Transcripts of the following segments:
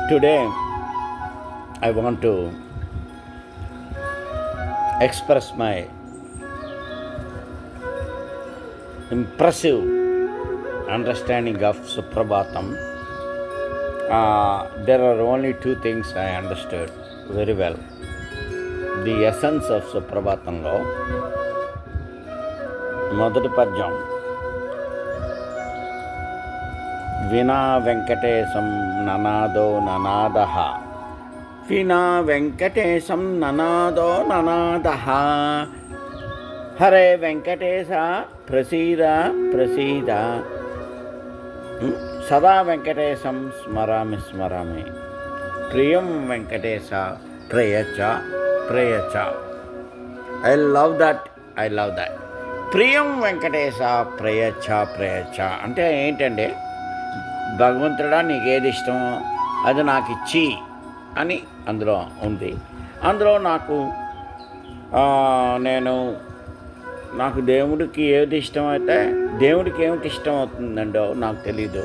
Today, I want to express my impressive understanding of Suprabhatam. There are only two things I understood very well. The essence of Suprabhatamlo, మొదటి పద్యం, వినా వెంకటేశం ననాదో ననాదః, వినా వెంకటేశం ననాదో ననాదః, హరే వెంకటేశ ప్రసీద ప్రసీద, సదా వెంకటేశం స్మరామి స్మరామి, ప్రియం వెంకటేశ ప్రయచ్చ ప్రయచ్చ. I love that. ప్రియం వెంకటేశ ప్రయచ్చ ప్రయచ్చ అంటే ఏంటంటే, భగవంతుడా నీకు ఏది ఇష్టమో అది నాకు ఇచ్చి అని అందులో ఉంది. అందులో నాకు దేవుడికి ఏది ఇష్టమైతే, దేవుడికి ఏమిటి ఇష్టం అవుతుందండో నాకు తెలీదు.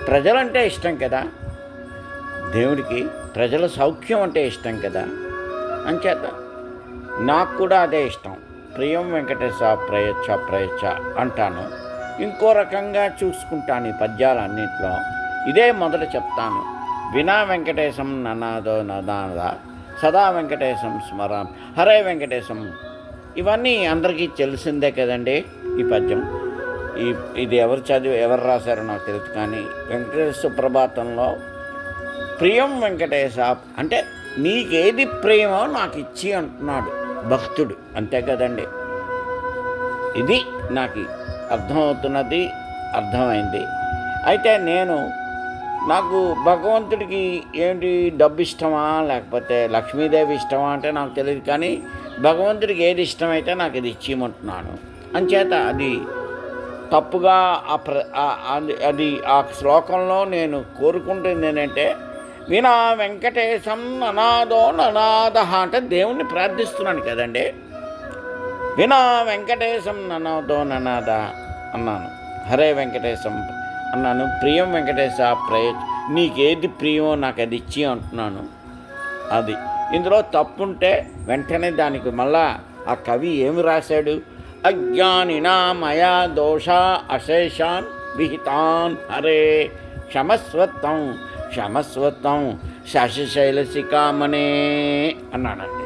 ప్రజలంటే ఇష్టం కదా, దేవుడికి ప్రజల సౌఖ్యం అంటే ఇష్టం కదా, అంచేత నాకు కూడా అదే ఇష్టం. ప్రియం వెంకటేశ ప్రయచ్చ ప్రయచ్చ అంటాను. ఇంకో రకంగా చూసుకుంటాను ఈ పద్యాలన్నింటిలో. ఇదే మొదట చెప్తాను. వినా వెంకటేశం ననాదో ననాద, సదా వెంకటేశం స్మరాం, హరే వెంకటేశం. ఇవన్నీ అందరికీ తెలిసిందే కదండి. ఈ పద్యం ఇది ఎవరు రాశారో నాకు తెలియదు, కానీ వెంకటేశ్వర సుప్రభాతంలో ప్రియం వెంకటేశ అంటే నీకేది ప్రేమో నాకు ఇచ్చి అంటున్నాడు భక్తుడు, అంతే కదండి. ఇది నాకు అర్థమవుతున్నది, అర్థమైంది. అయితే నాకు భగవంతుడికి ఏంటి, డబ్బు ఇష్టమా లేకపోతే లక్ష్మీదేవి ఇష్టమా అంటే నాకు తెలియదు, కానీ భగవంతుడికి ఏది ఇష్టమైతే నాకు ఇది ఇచ్చేయమంటున్నాను. అంచేత అది తప్పుగా అది ఆ శ్లోకంలో నేను కోరుకుంటుంది ఏంటంటే, వినా వెంకటేశం ననాదో ననాద అంటే దేవుణ్ణి ప్రార్థిస్తున్నాను కదండి. వినా వెంకటేశం ననాదో ననాద అన్నాను, హరే వెంకటేశం అన్నాను, ప్రియం వెంకటేశ నీకేది ప్రియమో నాకు అది ఇచ్చి అంటున్నాను. అది ఇందులో తప్పుంటే వెంటనే దానికి మళ్ళా ఆ కవి ఏమి రాశాడు, అజ్ఞానినా మయా దోష అశేషాన్ విహితాన్ హరే క్షమస్వత్వం క్షమస్వత్వం శశశైలశిఖామణే అన్నాడండి.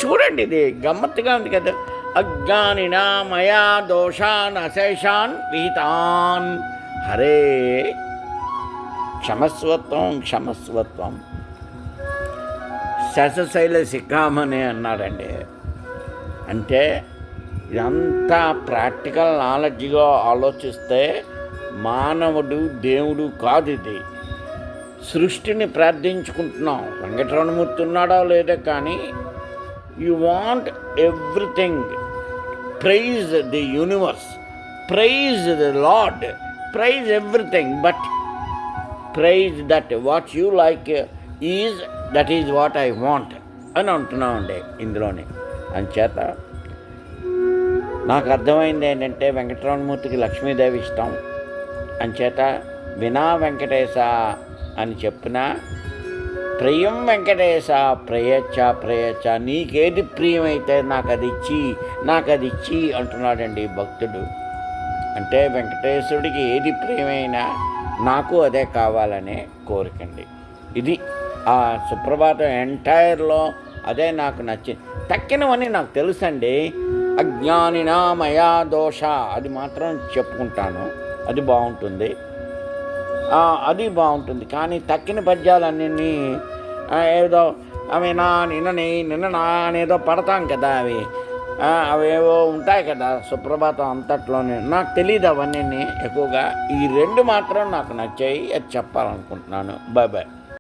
చూడండి, ఇది గమ్మత్తుగా ఉంది కదా. అజ్ఞానినా మయా దోషాన్ అశేషాన్ విహితాన్ హరే క్షమస్వత్వం క్షమస్వత్వం శశశైలశిఖామణి అన్నాడండి. అంటే ఇదంతా ప్రాక్టికల్ నాలెడ్జ్గా ఆలోచిస్తే మానవుడు దేవుడు కాదు. ఇది సృష్టిని ప్రార్థించుకుంటున్నాం. వెంకటరమణమూర్తి ఉన్నాడో లేదో, కానీ you want everything. Praise the universe, praise the lord, praise everything, but praise that what you like is that is what I want అని అంటున్నామండి ఇందులోనే. అంచేత నాకు అర్థమైంది ఏంటంటే, వెంకటరమణమూర్తికి లక్ష్మీదేవి ఇష్టం. అంచేత వినా వెంకటేశ అని చెప్పిన ప్రియం వెంకటేశ ప్రయచ్చ ప్రయచ్చ, నీకేది ప్రియమైతే నాకు అది ఇచ్చి అంటున్నాడండి భక్తుడు. అంటే వెంకటేశ్వరుడికి ఏది ప్రియమైనా నాకు అదే కావాలనే కోరికండి. ఇది ఆ సుప్రభాతం ఎంటైర్లో అదే నాకు నచ్చింది. తక్కినవన్నీ నాకు తెలుసండి. అజ్ఞానినా మయా దోష అది మాత్రం చెప్పుకుంటాను, అది బాగుంటుంది, కానీ తక్కిన పద్యాలన్నీ ఏదో అవి నిన్న అనేదో పడతాం కదా, అవేవో ఉంటాయి కదా సుప్రభాతం అంతట్లోనే. నాకు తెలియదు అవన్నీ ఎక్కువగా. ఈ రెండు మాత్రం నాకు నచ్చాయి, అది చెప్పాలనుకుంటున్నాను. Bye bye.